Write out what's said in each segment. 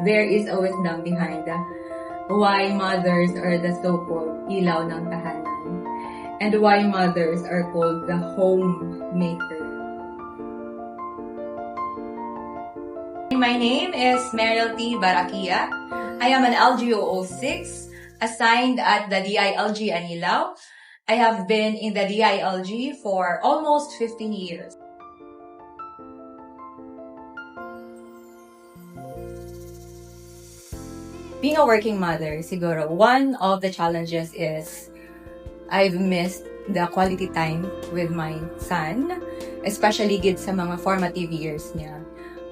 there is a wisdom behind why mothers are the so-called ilaw ng tahanan and why mothers are called the homemaker. My name is Meryl T. Barakia. I am an LGO06 assigned at the DILG Anilao. I have been in the DILG for almost 15 years. Being a working mother, siguro, one of the challenges is I've missed the quality time with my son, especially gid sa mga formative years niya.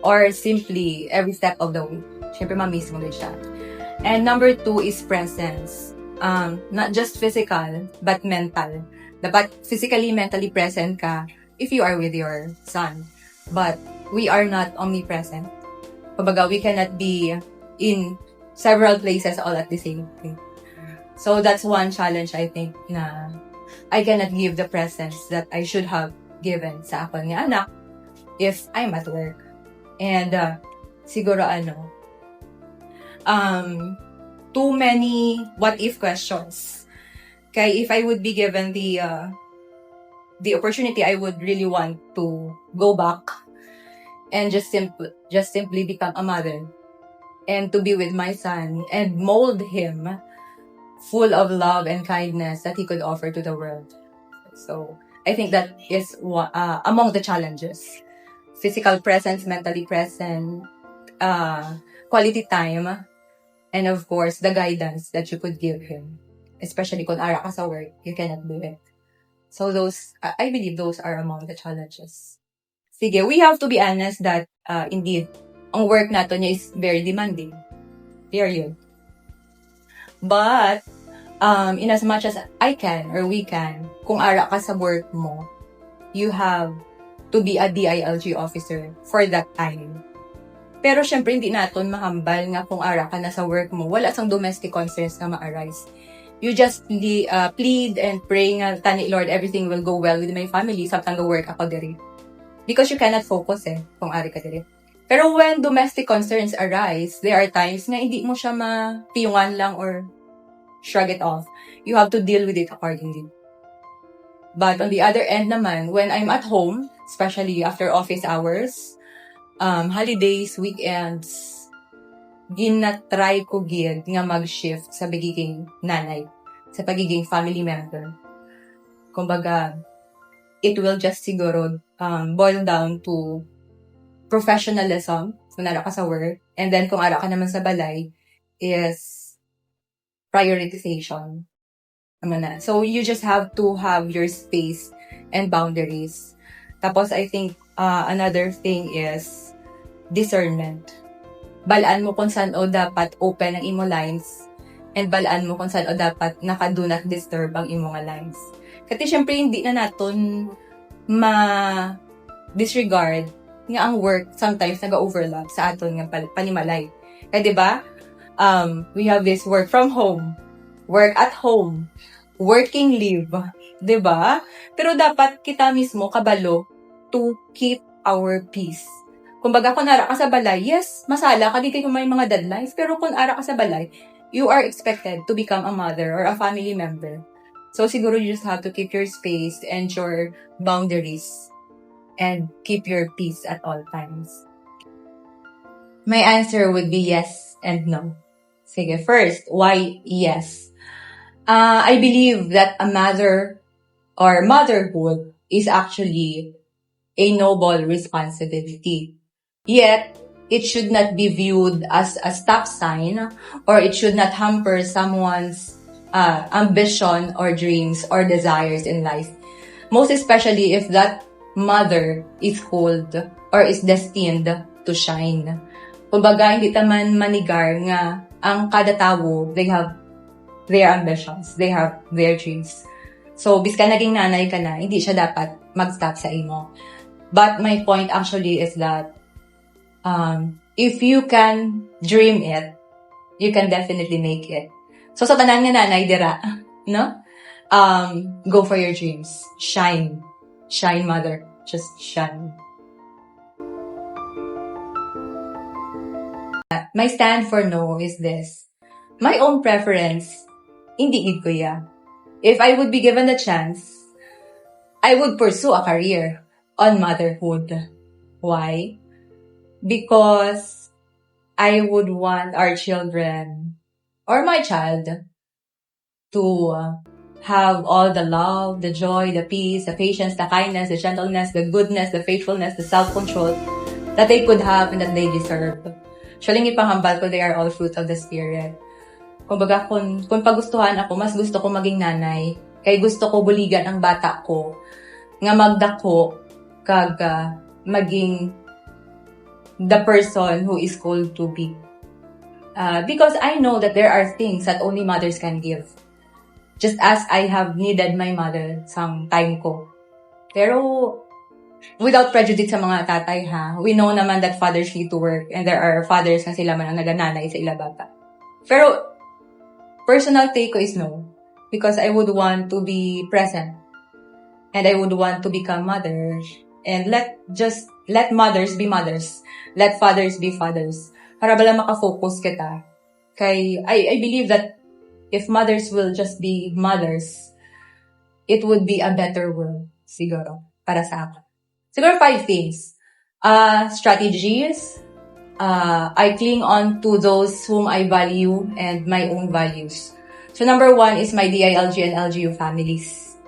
Or simply, every step of the way. Siyempre, ma-miss mo din siya. And number 2 is presence. Not just physical, but mental. Dapat physically, mentally present ka if you are with your son. But we are not omnipresent. Kumbaga, we cannot be in several places all at the same time. So that's one challenge I think na I cannot give the presence that I should have given sa akong nga anak if I'm at work. And siguro too many what if questions. Kaya if I would be given the opportunity, I would really want to go back and just simply become a mother and to be with my son and mold him full of love and kindness that he could offer to the world. So I think that is among the challenges. Physical presence, mentally present, quality time, and of course, the guidance that you could give him. Especially kung ara ka sa work, you cannot do it. So those, I believe those are among the challenges. Sige, we have to be honest that indeed, ang work nato niya is very demanding. Period. But, in as much as I can or we can, kung ara ka sa work mo, you have to be a DILG officer for that time. Pero syempre, hindi naton mahambal nga kung ara ka na sa work mo, wala sang domestic concerns na ma-arise. You just plead and pray nga, tani Lord, everything will go well with my family, samtang go-work ako diri. Because you cannot focus kung ari ka diri. Pero when domestic concerns arise, there are times na hindi mo siya mapiyungan lang or shrug it off. You have to deal with it accordingly. But on the other end naman, when I'm at home, especially after office hours, holidays, weekends, ginatry ko gid nga mag-shift sa pagiging nanay, sa pagiging family member. Kumbaga, it will just siguro boil down to professionalism, kung nara ka sa work, and then kung ara ka naman sa balay, is prioritization. So, you just have to have your space and boundaries. Tapos, I think, another thing is discernment. Balaan mo kung saan o dapat open ang imo lines and balaan mo kung saan o dapat naka-do not disturb ang imo lines. Kasi, syempre, hindi na natin ma-disregard nga ang work sometimes nag-overlap sa aton nga panimalay. Kaya, di ba? We have this work from home, work at home, working leave, 'di ba? Pero dapat kita mismo kabalo to keep our peace. Kumbaga kung ara ka sa balay, yes, masala ka di kayo may mga deadlines, pero kung ara ka sa balay, you are expected to become a mother or a family member. So siguro you just have to keep your space and your boundaries and keep your peace at all times. My answer would be yes and no. Sige, first, why yes? I believe that a mother or motherhood is actually a noble responsibility. Yet, it should not be viewed as a stop sign or it should not hamper someone's ambition or dreams or desires in life. Most especially if that mother is called or is destined to shine. Kumbaga, hindi taman manigar nga ang kada tao, they have their ambitions, they have their dreams. So, biska naging nanay ka na, hindi siya dapat mag-stop sa imo. But my point actually is that if you can dream it, you can definitely make it. So, sa tanan nga nanay, dira, no? Go for your dreams. Shine. Shine, mother. Just shine. my stand for no is this. My own preference, hindi gid ko ya. If I would be given the chance, I would pursue a career on motherhood. Why? Because I would want our children or my child to have all the love, the joy, the peace, the patience, the kindness, the gentleness, the goodness, the faithfulness, the self-control that they could have and that they deserve. Actually, ipanghambal ko, they are all fruits of the Spirit. Kumbaga, kung pagustuhan ako, mas gusto ko maging nanay. Kaya gusto ko buligan ang bata ko nga magdako kag maging the person who is called to be. Because I know that there are things that only mothers can give. Just as I have needed my mother sa time ko. Pero, without prejudice sa mga tatay ha, we know naman that fathers need to work and there are fathers na sila man ang nagananay sa ila bata. Pero, personal take ko is no. Because I would want to be present. And I would want to become mothers. And let mothers be mothers. Let fathers be fathers. Para bala makafocus kita. Kay, I believe that if mothers will just be mothers, it would be a better world, siguro, para sa akin. Siguro 5 things. Strategies. I cling on to those whom I value and my own values. So number 1 is my DILG and LGU families.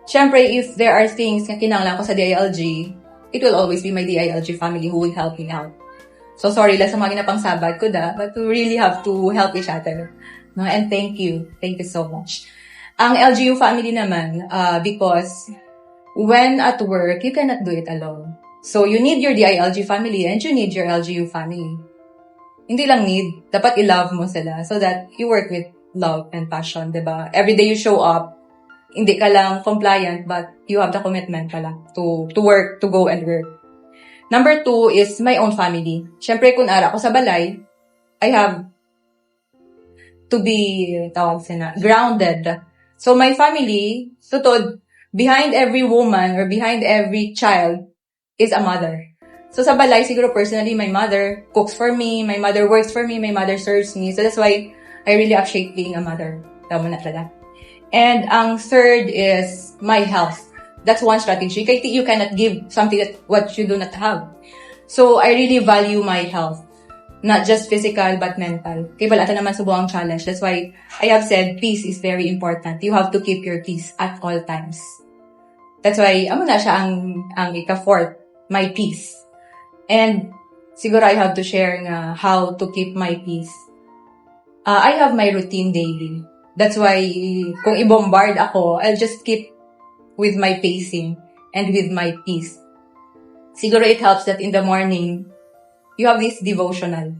Siyempre, if there are things na kinanglan ko sa DILG, it will always be my DILG family who will help me out. So sorry lang sa mga ginapang-sabad ko but we really have to help each other. No, and thank you. Thank you so much. Ang LGU family naman, because when at work, you cannot do it alone. So you need your DILG family and you need your LGU family. Hindi lang need, dapat i-love mo sila so that you work with love and passion, diba? Every day you show up, hindi ka lang compliant but you have the commitment pala to work, to go and work. Number 2 is my own family. Siyempre, kung ara ko sa balay, I have to be grounded. So my family, tutod, behind every woman or behind every child is a mother. So sa balay, siguro personally, my mother cooks for me, my mother works for me, my mother serves me. So that's why I really appreciate being a mother. Tama na talaga. And ang third is my health. That's one strategy. Kaya you cannot give something that what you do not have. So I really value my health. Not just physical, but mental. Kaya wala naman sa buong challenge. That's why I have said peace is very important. You have to keep your peace at all times. That's why, amo na siya ang ika-fourth, my peace. And siguro I have to share nga how to keep my peace. I have my routine daily. That's why, kung i-bombard ako, I'll just keep with my pacing and with my peace. Siguro it helps that in the morning, you have this devotional.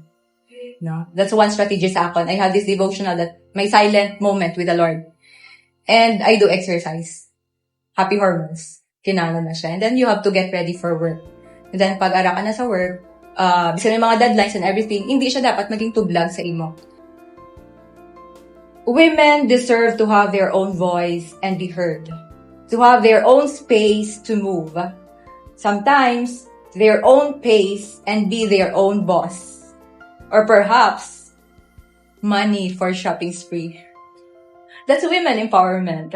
No? That's one strategy sa akin. I have this devotional that my silent moment with the Lord. And I do exercise. Happy hormones. Kinala na siya. And then you have to get ready for work. And then pag ara ka na sa work, bisa may mga deadlines and everything, hindi siya dapat maging tublag sa imo. Women deserve to have their own voice and be heard. To have their own space to move. Sometimes, their own pace and be their own boss. Or perhaps, money for shopping spree. That's women empowerment.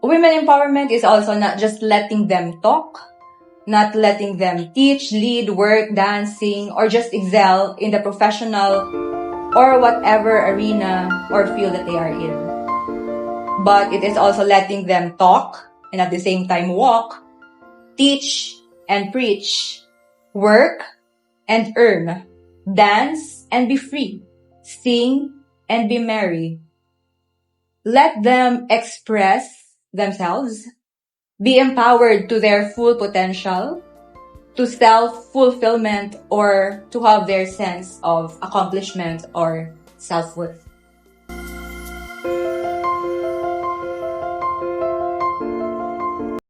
Women empowerment is also not just letting them talk, not letting them teach, lead, work, dance, sing, or just excel in the professional or whatever arena or field that they are in. But it is also letting them talk and at the same time walk, teach, and preach, work, and earn, dance, and be free, sing, and be merry. Let them express themselves, be empowered to their full potential, to self-fulfillment, or to have their sense of accomplishment or self-worth.